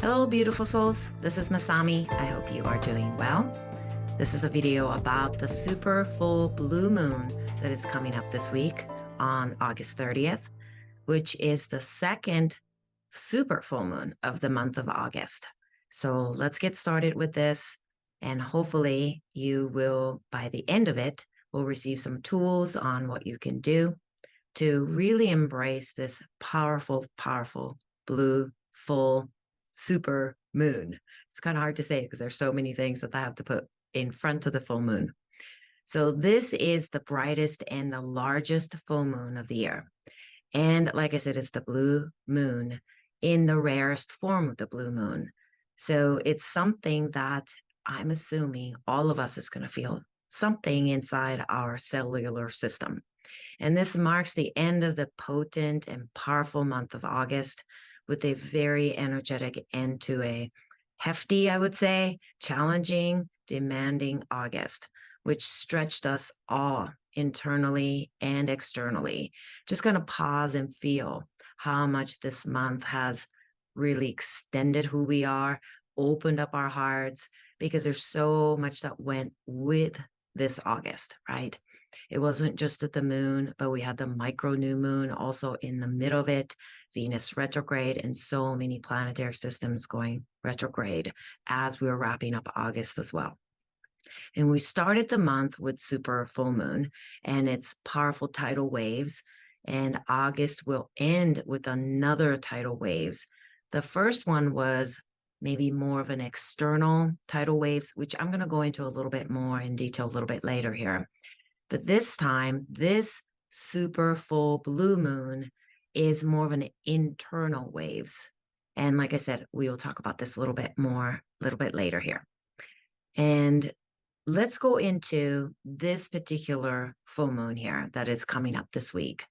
Hello, beautiful souls. This is Masami. I hope you are doing well. This is a video about the super full blue moon that is coming up this week on August 30th, which is the second super full moon of the month of August. So let's get started with this. And hopefully you will, by the end of it, will receive some tools on what you can do to really embrace this powerful, powerful blue full super moon. It's kind of hard to say because there's so many things that I have to put in front of the full moon. So this is the brightest and the largest full moon of the year. And like I said, it's the blue moon in the rarest form of the blue moon. So it's something that I'm assuming all of us is going to feel something inside our cellular system. And this marks the end of the potent and powerful month of August with a very energetic end to a hefty, I would say, challenging, demanding August, which stretched us all internally and externally. Just going to pause and feel how much this month has really extended who we are, opened up our hearts, because there's so much that went with this August, right? It wasn't just at the moon, but we had the micro new moon also in the middle of it, Venus retrograde, and so many planetary systems going retrograde as we were wrapping up August as well. And we started the month with super full moon and its powerful tidal waves. And August will end with another tidal waves. The first one was maybe more of an external tidal waves, which I'm going to go into a little bit more in detail a little bit later here. But this time, this super full blue moon is more of an internal waves. And like I said, we will talk about this a little bit more, a little bit later here. And let's go into this particular full moon here that is coming up this week.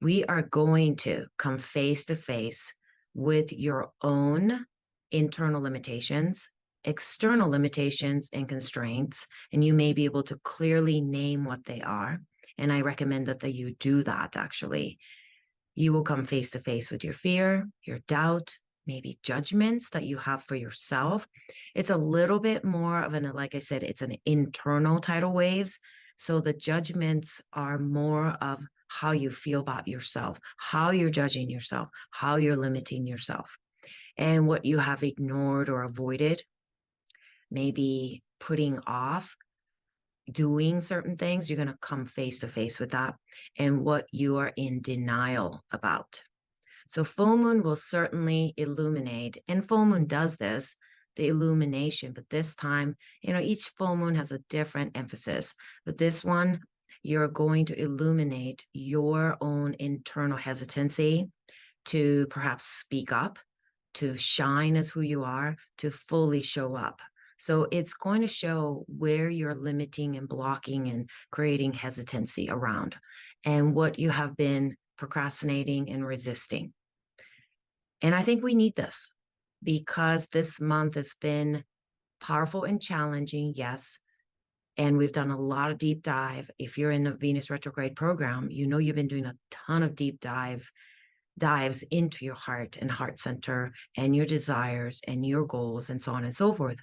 We are going to come face to face with your own internal limitations, external limitations and constraints, and you may be able to clearly name what they are. And I recommend that you do that actually. You will come face to face with your fear, your doubt, maybe judgments that you have for yourself. It's a little bit more of an, like I said, it's an internal tidal waves. So the judgments are more of how you feel about yourself, how you're judging yourself, how you're limiting yourself, and what you have ignored or avoided, maybe putting off doing certain things. You're going to come face to face with that, and what you are in denial about. So full moon will certainly illuminate, and full moon does this, the illumination, but this time, each full moon has a different emphasis, but this one, you're going to illuminate your own internal hesitancy to perhaps speak up, to shine as who you are, to fully show up. So it's going to show where you're limiting and blocking and creating hesitancy around, and what you have been procrastinating and resisting. And I think we need this because this month has been powerful and challenging, yes. And we've done a lot of deep dive. If you're in the Venus retrograde program, you've been doing a ton of deep dives into your heart and heart center and your desires and your goals and so on and so forth.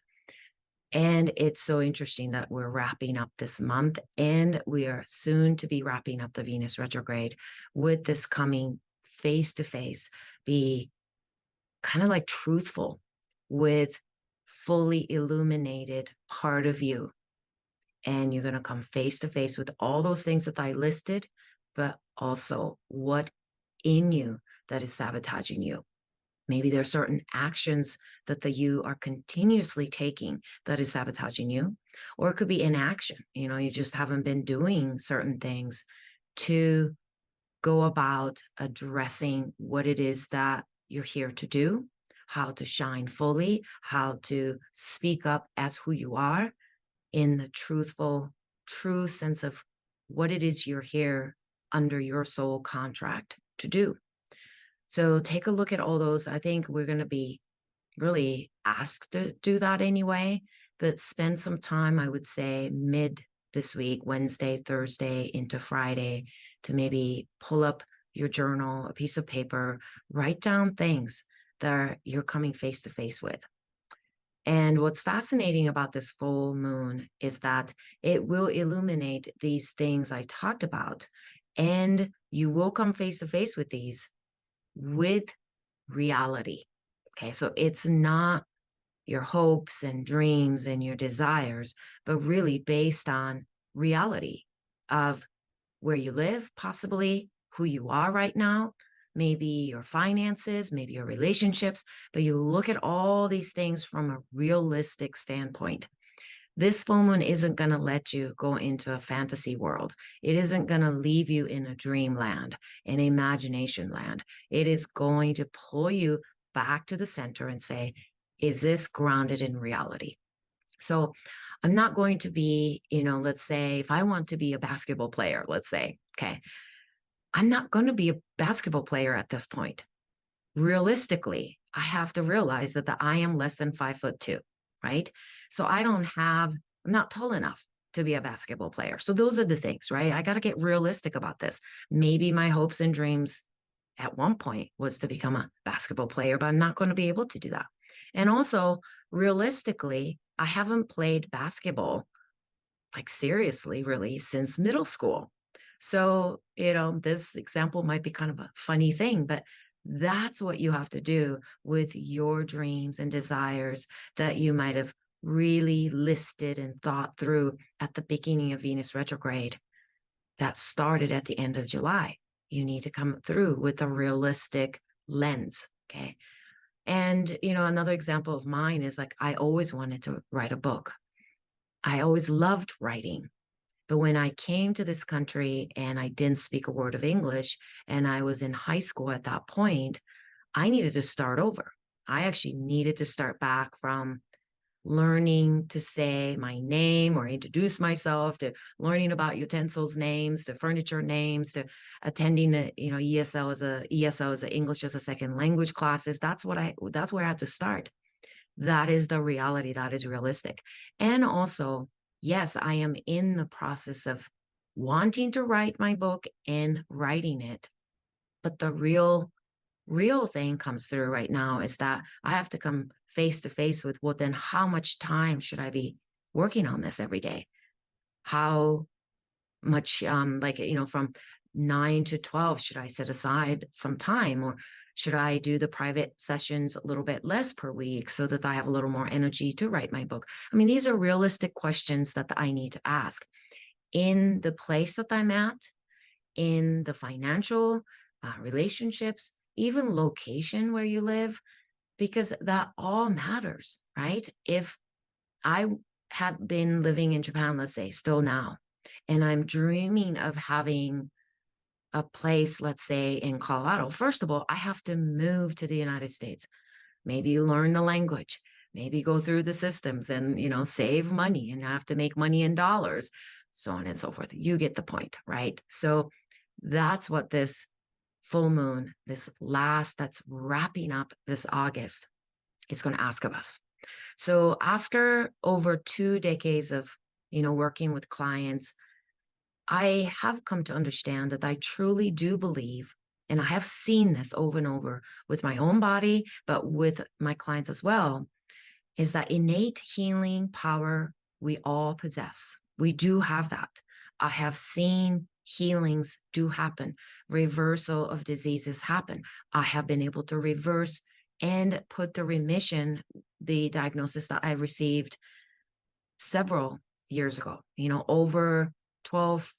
And it's so interesting that we're wrapping up this month, and we are soon to be wrapping up the Venus retrograde with this coming face to face, be kind of like truthful with fully illuminated part of you. And you're going to come face to face with all those things that I listed, but also what in you that is sabotaging you. Maybe there are certain actions that you are continuously taking that is sabotaging you, or it could be inaction. You just haven't been doing certain things to go about addressing what it is that you're here to do, how to shine fully, how to speak up as who you are in the truthful, true sense of what it is you're here under your soul contract to do. So take a look at all those. I think we're going to be really asked to do that anyway, but spend some time, I would say, mid this week, Wednesday, Thursday into Friday, to maybe pull up your journal, a piece of paper, write down things that you're coming face to face with. And what's fascinating about this full moon is that it will illuminate these things I talked about, and you will come face to face with these with reality. Okay, so it's not your hopes and dreams and your desires, but really based on reality of where you live, possibly who you are right now, maybe your finances, maybe your relationships, but you look at all these things from a realistic standpoint. This full moon isn't going to let you go into a fantasy world. It isn't going to leave you in a dreamland, an imagination land. It is going to pull you back to the center and say, is this grounded in reality? So I'm not going to be, let's say if I want to be a basketball player, let's say, okay, I'm not going to be a basketball player at this point. Realistically, I have to realize that I am less than 5'2", right? So I'm not tall enough to be a basketball player. So those are the things, right? I got to get realistic about this. Maybe my hopes and dreams at one point was to become a basketball player, but I'm not going to be able to do that. And also, realistically, I haven't played basketball like seriously, really, since middle school. So, this example might be kind of a funny thing, but that's what you have to do with your dreams and desires that you might have really listed and thought through at the beginning of Venus retrograde that started at the end of July. You need to come through with a realistic lens. Okay. And, another example of mine is like, I always wanted to write a book. I always loved writing. But when I came to this country and I didn't speak a word of English and I was in high school at that point, I needed to start over. I actually needed to start back from learning to say my name or introduce myself, to learning about utensils names, to furniture names, to attending the, ESL as a English as a second language classes. That's where I had to start. That is the reality. That is realistic. And also, yes, I am in the process of wanting to write my book and writing it. But the real thing comes through right now is that I have to come face to face with, well, then how much time should I be working on this every day? How much, from 9 to 12, should I set aside some time, or should I do the private sessions a little bit less per week so that I have a little more energy to write my book? I mean, these are realistic questions that I need to ask in the place that I'm at, in the financial relationships, even location where you live, because that all matters, right? If I had been living in Japan, let's say, still now, and I'm dreaming of having a place, let's say in Colorado, first of all, I have to move to the United States, maybe learn the language, maybe go through the systems and, save money and have to make money in dollars, so on and so forth. You get the point, right? So that's what this full moon, that's wrapping up this August, is going to ask of us. So after over 2 decades of, working with clients, I have come to understand that I truly do believe, and I have seen this over and over with my own body, but with my clients as well, is that innate healing power we all possess. We do have that. I have seen healings do happen. Reversal of diseases happen. I have been able to reverse and put to remission the diagnosis that I received several years ago, over 12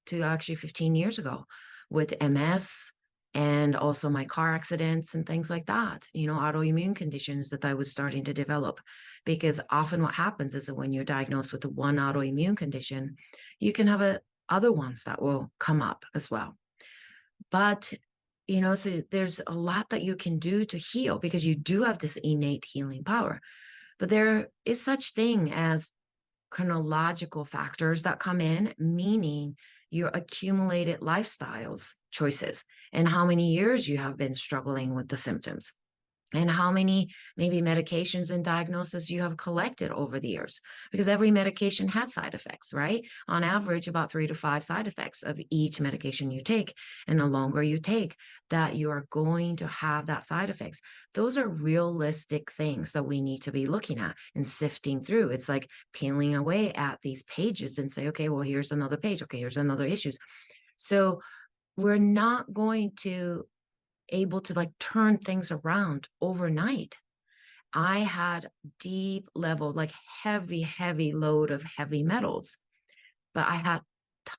to actually 15 years ago, with MS and also my car accidents and things like that, autoimmune conditions that I was starting to develop. Because often what happens is that when you're diagnosed with one autoimmune condition, you can have other ones that will come up as well. But, so there's a lot that you can do to heal because you do have this innate healing power. But there is such thing as chronological factors that come in, meaning your accumulated lifestyles choices and how many years you have been struggling with the symptoms. and how many maybe medications and diagnoses you have collected over the years, because every medication has side effects, right? On average, about 3 to 5 side effects of each medication you take. And the longer you take, that you are going to have that side effects. Those are realistic things that we need to be looking at and sifting through. It's like peeling away at these pages and say, okay, well, here's another page. Okay, here's another issues. So we're not going to able to like turn things around overnight. I had deep level, like heavy load of heavy metals, but I had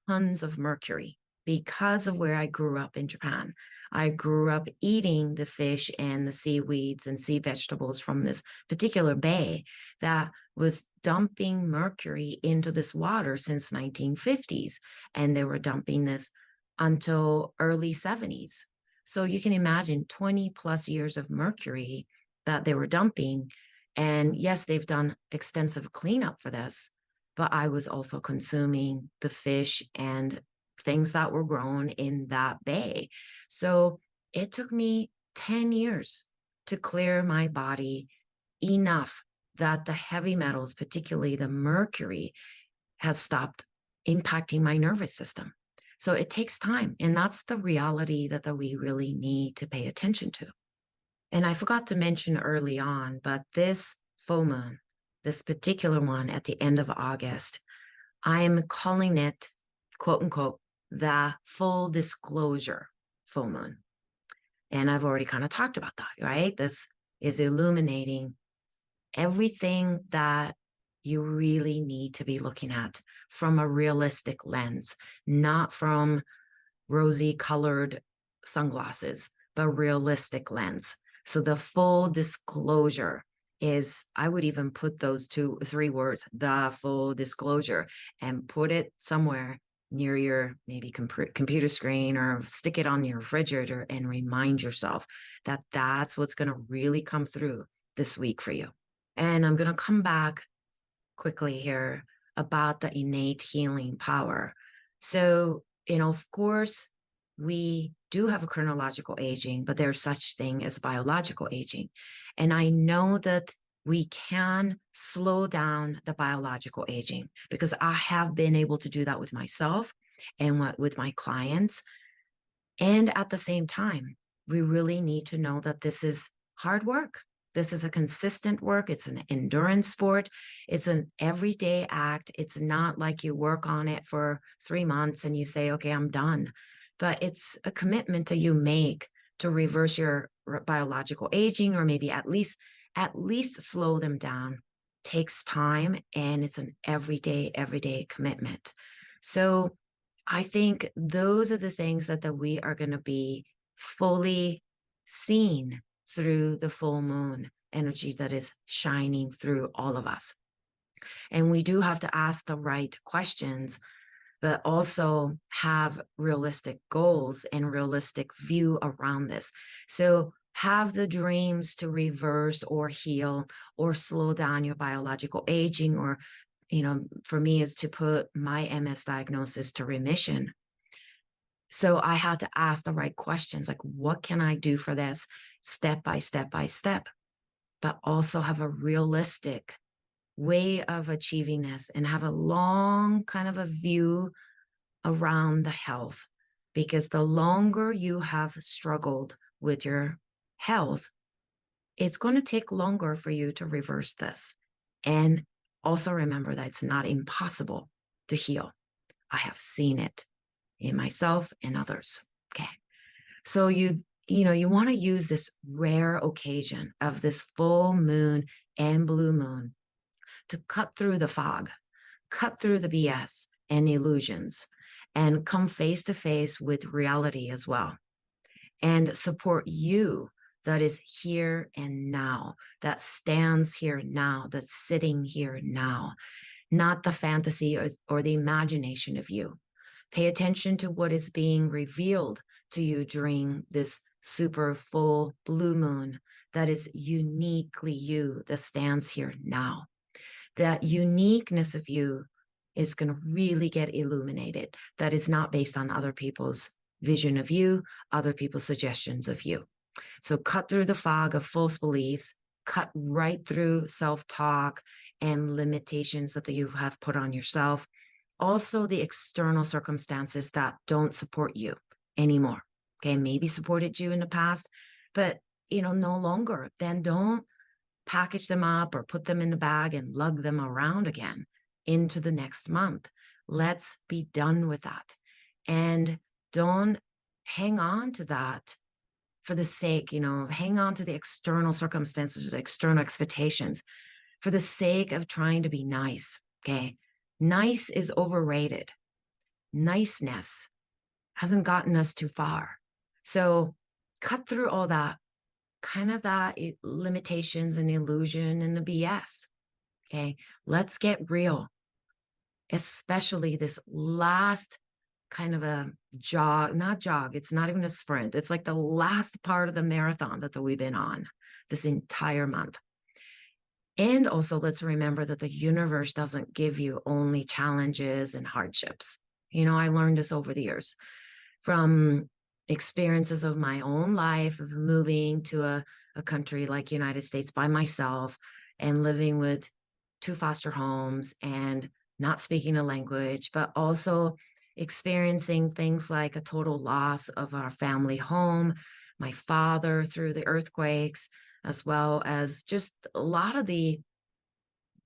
tons of mercury because of where I grew up in Japan. I grew up eating the fish and the seaweeds and sea vegetables from this particular bay that was dumping mercury into this water since 1950s. And they were dumping this until early 70s. So you can imagine 20 plus years of mercury that they were dumping. And yes, they've done extensive cleanup for this, but I was also consuming the fish and things that were grown in that bay. So it took me 10 years to clear my body enough that the heavy metals, particularly the mercury, has stopped impacting my nervous system. So it takes time. And that's the reality that we really need to pay attention to. And I forgot to mention early on, but this full moon, this particular one at the end of August, I am calling it, quote unquote, the full disclosure full moon. And I've already kind of talked about that, right? This is illuminating everything that you really need to be looking at from a realistic lens, not from rosy colored sunglasses, but realistic lens. So the full disclosure is, I would even put those 2 3 words, the full disclosure, and put it somewhere near your maybe computer screen, or stick it on your refrigerator and remind yourself that that's what's going to really come through this week for you. And I'm going to come back quickly here about the innate healing power. So, of course, we do have a chronological aging, but there's such thing as biological aging. And I know that we can slow down the biological aging because I have been able to do that with myself and with my clients. And at the same time, we really need to know that this is hard work. This is a consistent work. It's an endurance sport. It's an everyday act. It's not like you work on it for 3 months and you say, okay, I'm done. But it's a commitment that you make to reverse your biological aging, or maybe at least slow them down. Takes time, and it's an everyday commitment. So I think those are the things that we are going to be fully seen through the full moon energy that is shining through all of us. And we do have to ask the right questions, but also have realistic goals and realistic view around this. So have the dreams to reverse or heal or slow down your biological aging, or, for me is to put my MS diagnosis to remission. So I had to ask the right questions, like, what can I do for this step by step by step, but also have a realistic way of achieving this and have a long kind of a view around the health. Because the longer you have struggled with your health, it's going to take longer for you to reverse this. And also remember that it's not impossible to heal. I have seen it in myself and others. Okay. So you want to use this rare occasion of this full moon and blue moon to cut through the fog, cut through the BS and illusions, and come face to face with reality as well, and support you that is here and now, that stands here now, that's sitting here now, not the fantasy or the imagination of you. Pay attention to what is being revealed to you during this super full blue moon that is uniquely you, that stands here now. That uniqueness of you is going to really get illuminated. That is not based on other people's vision of you, other people's suggestions of you. So cut through the fog of false beliefs, cut right through self-talk and limitations that you have put on yourself. Also, the external circumstances that don't support you anymore. Okay, maybe supported you in the past, but no longer. Then don't package them up or put them in the bag and lug them around again into the next month. Let's be done with that. And don't hang on to that for the sake, hang on to the external circumstances, external expectations for the sake of trying to be nice. Okay. Nice is overrated. Niceness hasn't gotten us too far. So cut through all that kind of that limitations and illusion and the BS. Okay. Let's get real, especially this last kind of a not jog. It's not even a sprint. It's like the last part of the marathon that we've been on this entire month. And also let's remember that the universe doesn't give you only challenges and hardships. I learned this over the years from experiences of my own life of moving to a country like United States by myself and living with two foster homes and not speaking a language, but also experiencing things like a total loss of our family home, my father through the earthquakes, as well as just a lot of the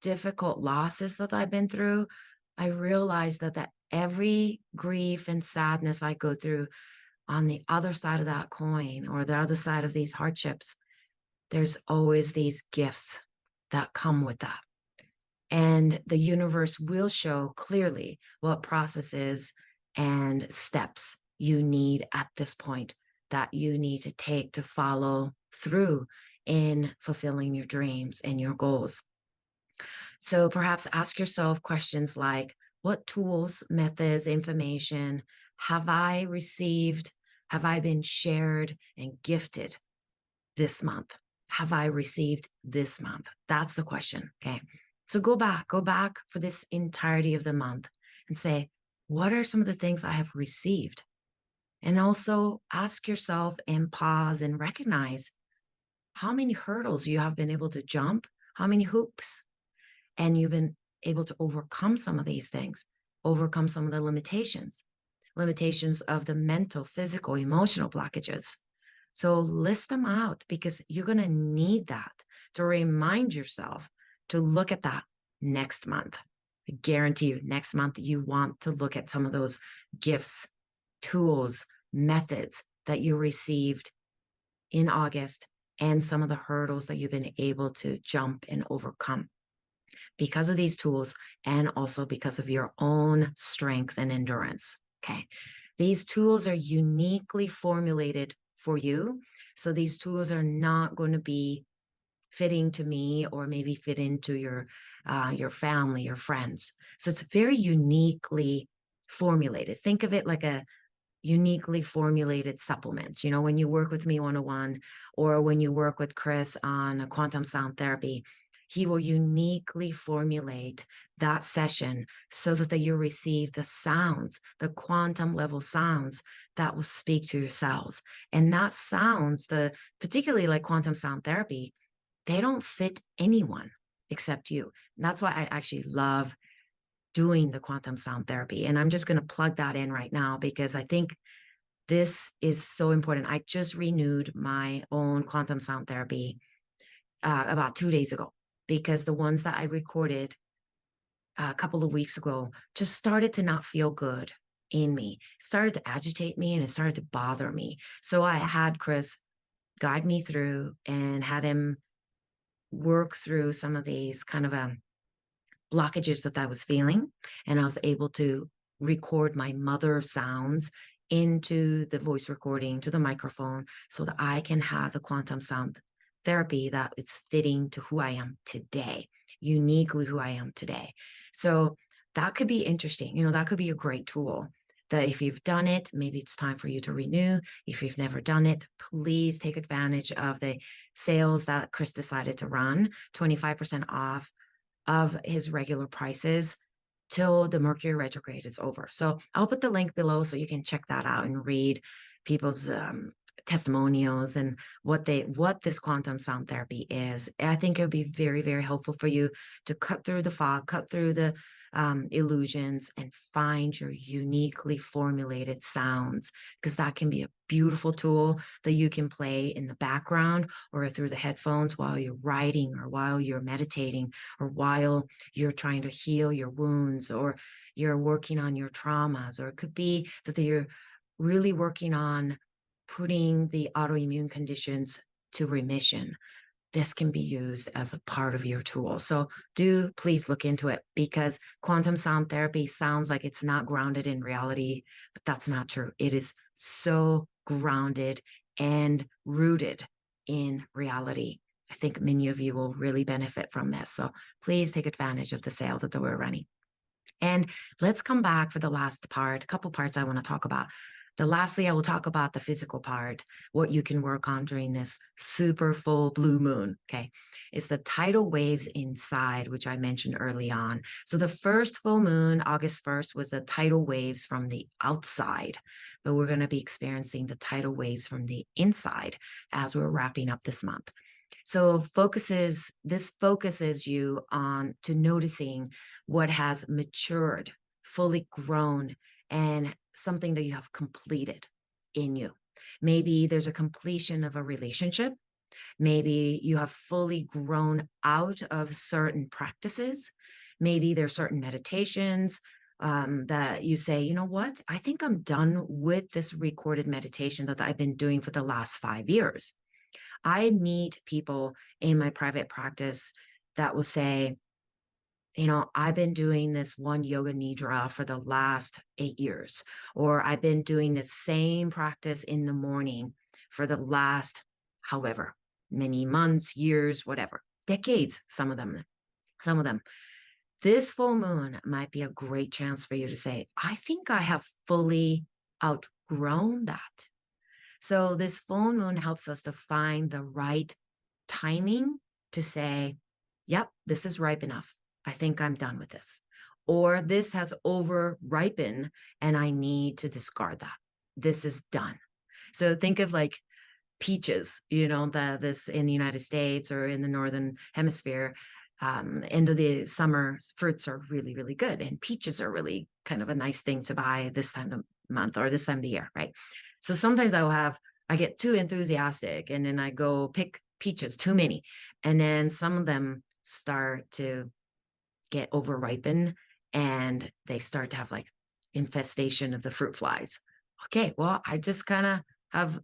difficult losses that I've been through. I realized that every grief and sadness I go through on the other side of that coin or the other side of these hardships, there's always these gifts that come with that. And the universe will show clearly what processes and steps you need at this point that you need to take to follow through in fulfilling your dreams and your goals. So perhaps ask yourself questions like, what tools, methods, information have I received? Have I been shared and gifted this month? Have I received this month? That's the question. Okay. So go back for this entirety of the month and say, what are some of the things I have received? And also ask yourself and pause and recognize how many hurdles you have been able to jump, how many hoops, and you've been able to overcome some of these things, overcome some of the limitations of the mental, physical, emotional blockages. So list them out because you're going to need that to remind yourself to look at that next month. I guarantee you next month, you want to look at some of those gifts, tools, methods that you received in August and some of the hurdles that you've been able to jump and overcome because of these tools and also because of your own strength and endurance. Okay. These tools are uniquely formulated for you. So these tools are not going to be fitting to me or maybe fit into your family or friends. So it's very uniquely formulated. Think of it like a uniquely formulated supplements. When you work with me one-on-one or when you work with Chris on a quantum sound therapy, he will uniquely formulate that session so that you receive the sounds, the quantum level sounds that will speak to your cells. And that sounds, particularly like quantum sound therapy, they don't fit anyone except you. And that's why I actually love doing the quantum sound therapy. And I'm just going to plug that in right now because I think this is so important. I just renewed my own quantum sound therapy about 2 days ago because the ones that I recorded a couple of weeks ago just started to not feel good in me, started to agitate me, and it started to bother me. So I had Chris guide me through and had him work through some of these kind of blockages that I was feeling. And I was able to record my mother sounds into the voice recording, to the microphone, so that I can have a quantum sound therapy that it's fitting to who I am today, uniquely who I am today. So that could be interesting. That could be a great tool that if you've done it, maybe it's time for you to renew. If you've never done it, please take advantage of the sales that Chris decided to run, 25% off of his regular prices till the Mercury retrograde is over. So I'll put the link below so you can check that out and read people's testimonials and what this quantum sound therapy is. I think it would be very, very helpful for you to cut through the fog, cut through the illusions, and find your uniquely formulated sounds, because that can be a beautiful tool that you can play in the background or through the headphones while you're writing or while you're meditating or while you're trying to heal your wounds or you're working on your traumas, or it could be that you're really working on putting the autoimmune conditions to remission. This can be used as a part of your tool. So do please look into it, because quantum sound therapy sounds like it's not grounded in reality, but that's not true. It is so grounded and rooted in reality. I think many of you will really benefit from this. So please take advantage of the sale that we're running. And let's come back for the last part, a couple parts I want to talk about. Lastly, I will talk about the physical part, what you can work on during this super full blue moon. Okay. It's the tidal waves inside, which I mentioned early on. So the first full moon, August 1st, was the tidal waves from the outside, but we're going to be experiencing the tidal waves from the inside as we're wrapping up this month. So this focuses you on to noticing what has matured, fully grown, and something that you have completed in you. Maybe there's a completion of a relationship. Maybe you have fully grown out of certain practices. Maybe there's certain meditations that you say, you know what? I think I'm done with this recorded meditation that I've been doing for the last 5 years. I meet people in my private practice that will say, you know, I've been doing this one yoga nidra for the last 8 years, or I've been doing the same practice in the morning for the last, however, many months, years, whatever, decades, some of them. This full moon might be a great chance for you to say, I think I have fully outgrown that. So this full moon helps us to find the right timing to say, yep, this is ripe enough. I think I'm done with this. Or this has over ripened and I need to discard that. This is done. So think of like peaches, you know, this in the United States or in the Northern Hemisphere. End of the summer, fruits are really, really good. And peaches are really kind of a nice thing to buy this time of the month or this time of the year, right? So sometimes I get too enthusiastic and then I go pick peaches, too many. And then some of them start to get over ripened and they start to have like infestation of the fruit flies. Okay, well, I just kind of have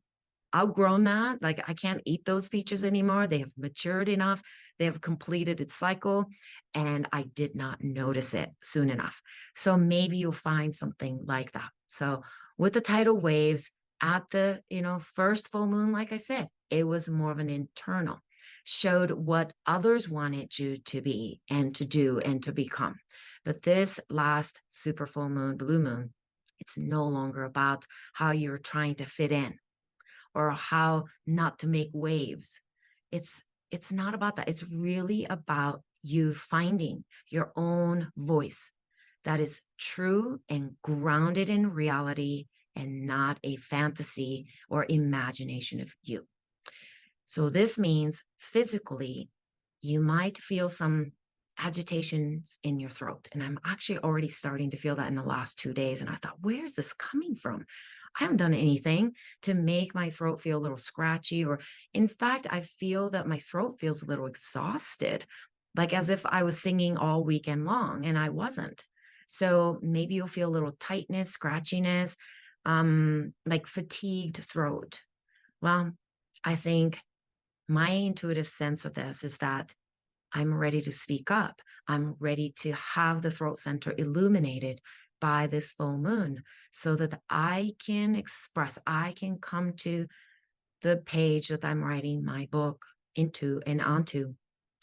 outgrown that. Like I can't eat those peaches anymore. They have matured enough. They have completed its cycle. And I did not notice it soon enough. So maybe you'll find something like that. So with the tidal waves at the, first full moon, like I said, it was more of an internal, showed what others wanted you to be and to do and to become. But this last super full moon, blue moon, it's no longer about how you're trying to fit in or how not to make waves. It's not about that. It's really about you finding your own voice that is true and grounded in reality and not a fantasy or imagination of you. So this means physically, you might feel some agitations in your throat. And I'm actually already starting to feel that in the last 2 days. And I thought, where is this coming from? I haven't done anything to make my throat feel a little scratchy, or in fact, I feel that my throat feels a little exhausted, like as if I was singing all weekend long and I wasn't. So maybe you'll feel a little tightness, scratchiness, like fatigued throat. Well, I think my intuitive sense of this is that I'm ready to speak up. I'm ready to have the throat center illuminated by this full moon so that I can express, I can come to the page that I'm writing my book into and onto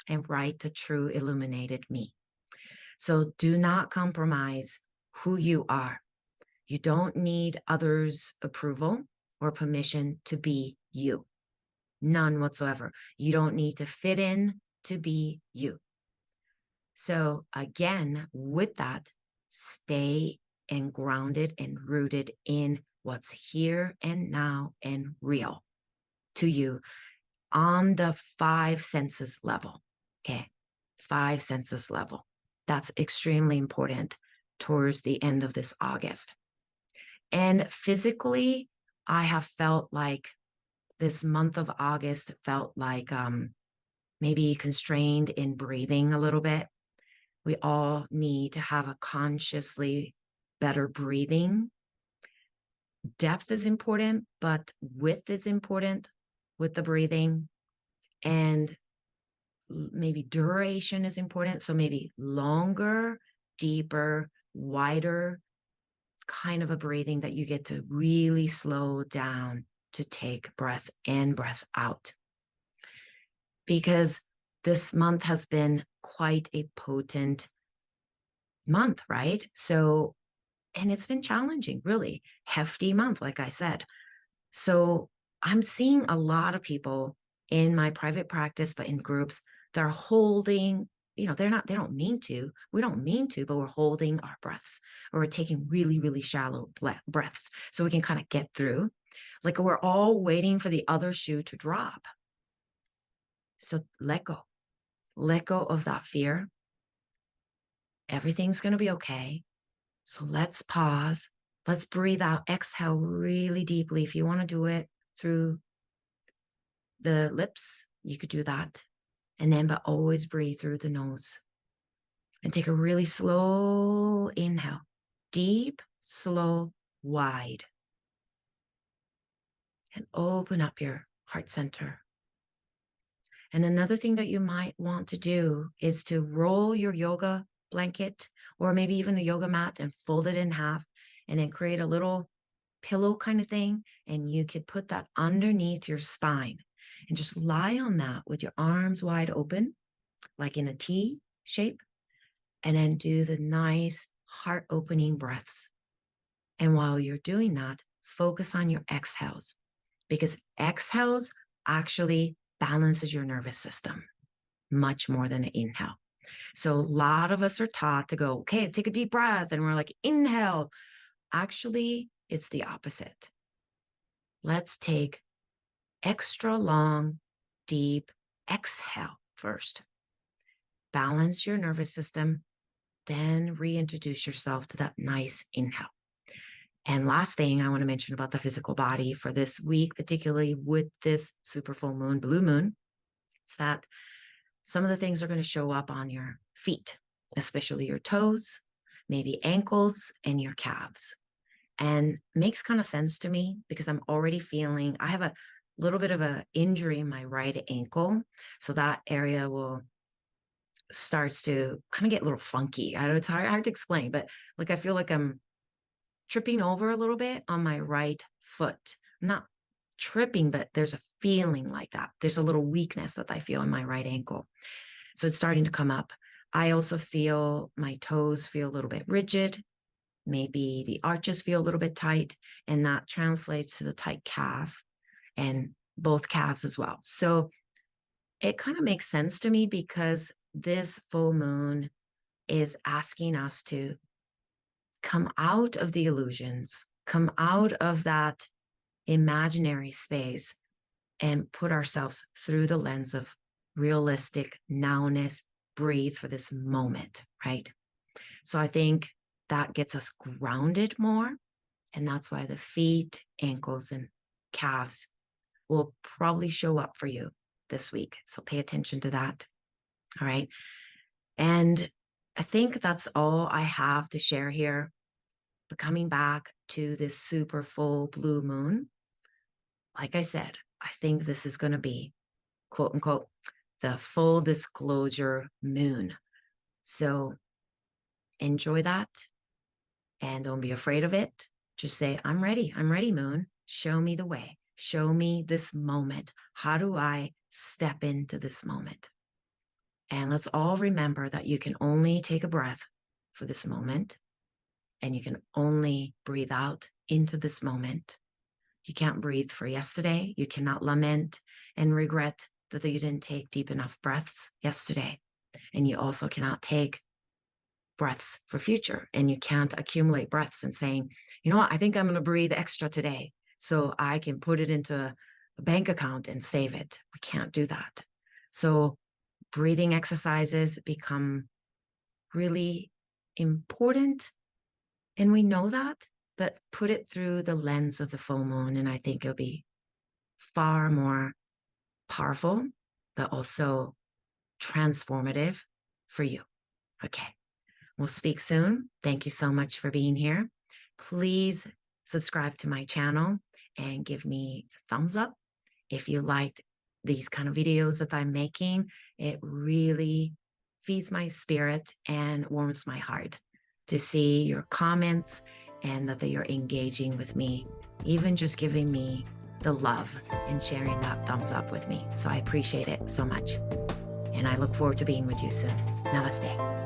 and write the true illuminated me. So do not compromise who you are. You don't need others' approval or permission to be you. None whatsoever. You don't need to fit in to be you. So again, with that, stay and grounded and rooted in what's here and now and real to you on the five senses level. Okay. Five senses level. That's extremely important towards the end of this August. And physically, I have felt like this month of August felt like maybe constrained in breathing a little bit. We all need to have a consciously better breathing. Depth is important, but width is important with the breathing. And maybe duration is important. So maybe longer, deeper, wider kind of a breathing that you get to really slow down to take breath in, breath out. Because this month has been quite a potent month, right? So, and it's been challenging, really hefty month, like I said. So I'm seeing a lot of people in my private practice, but in groups, they're holding, they don't mean to, we don't mean to, but we're holding our breaths, or we're taking really, really shallow breaths so we can kind of get through. Like we're all waiting for the other shoe to drop. So let go of that fear. Everything's going to be okay. So let's pause. Let's breathe out, exhale really deeply. If you want to do it through the lips, you could do that. And then, but always breathe through the nose. And take a really slow inhale. Deep, slow, wide. And open up your heart center. And another thing that you might want to do is to roll your yoga blanket or maybe even a yoga mat and fold it in half and then create a little pillow kind of thing. And you could put that underneath your spine and just lie on that with your arms wide open, like in a T shape, and then do the nice heart opening breaths. And while you're doing that, focus on your exhales, because exhales actually balances your nervous system much more than an inhale. So a lot of us are taught to go, okay, take a deep breath. And we're like, inhale. Actually, it's the opposite. Let's take extra long, deep exhale first. Balance your nervous system, then reintroduce yourself to that nice inhale. And last thing I want to mention about the physical body for this week, particularly with this super full moon, blue moon, is that some of the things are going to show up on your feet, especially your toes, maybe ankles, and your calves. And makes kind of sense to me because I'm already feeling, I have a little bit of an injury in my right ankle. So that area will starts to kind of get a little funky. I know it's hard to explain, but like I feel like I'm tripping over a little bit on my right foot. I'm not tripping, but there's a feeling like that. There's a little weakness that I feel in my right ankle. So it's starting to come up. I also feel my toes feel a little bit rigid. Maybe the arches feel a little bit tight, and that translates to the tight calf and both calves as well. So it kind of makes sense to me because this full moon is asking us to come out of the illusions, come out of that imaginary space, and put ourselves through the lens of realistic nowness, breathe for this moment, right? So I think that gets us grounded more. And that's why the feet, ankles, and calves will probably show up for you this week. So pay attention to that. All right. And I think that's all I have to share here. But coming back to this super full blue moon, like I said, I think this is going to be, quote unquote, the full disclosure moon. So enjoy that and don't be afraid of it. Just say, I'm ready. I'm ready, moon. Show me the way. Show me this moment. How do I step into this moment? And let's all remember that you can only take a breath for this moment, and you can only breathe out into this moment. You can't breathe for yesterday. You cannot lament and regret that you didn't take deep enough breaths yesterday. And you also cannot take breaths for future. And you can't accumulate breaths and saying, you know what, I think I'm going to breathe extra today so I can put it into a bank account and save it. We can't do that. So breathing exercises become really important. And we know that, but put it through the lens of the full moon. And I think it'll be far more powerful, but also transformative for you. Okay. We'll speak soon. Thank you so much for being here. Please subscribe to my channel and give me a thumbs up if you liked these kind of videos that I'm making. It really feeds my spirit and warms my heart to see your comments and that you're engaging with me, even just giving me the love and sharing that thumbs up with me. So I appreciate it so much. And I look forward to being with you soon. Namaste.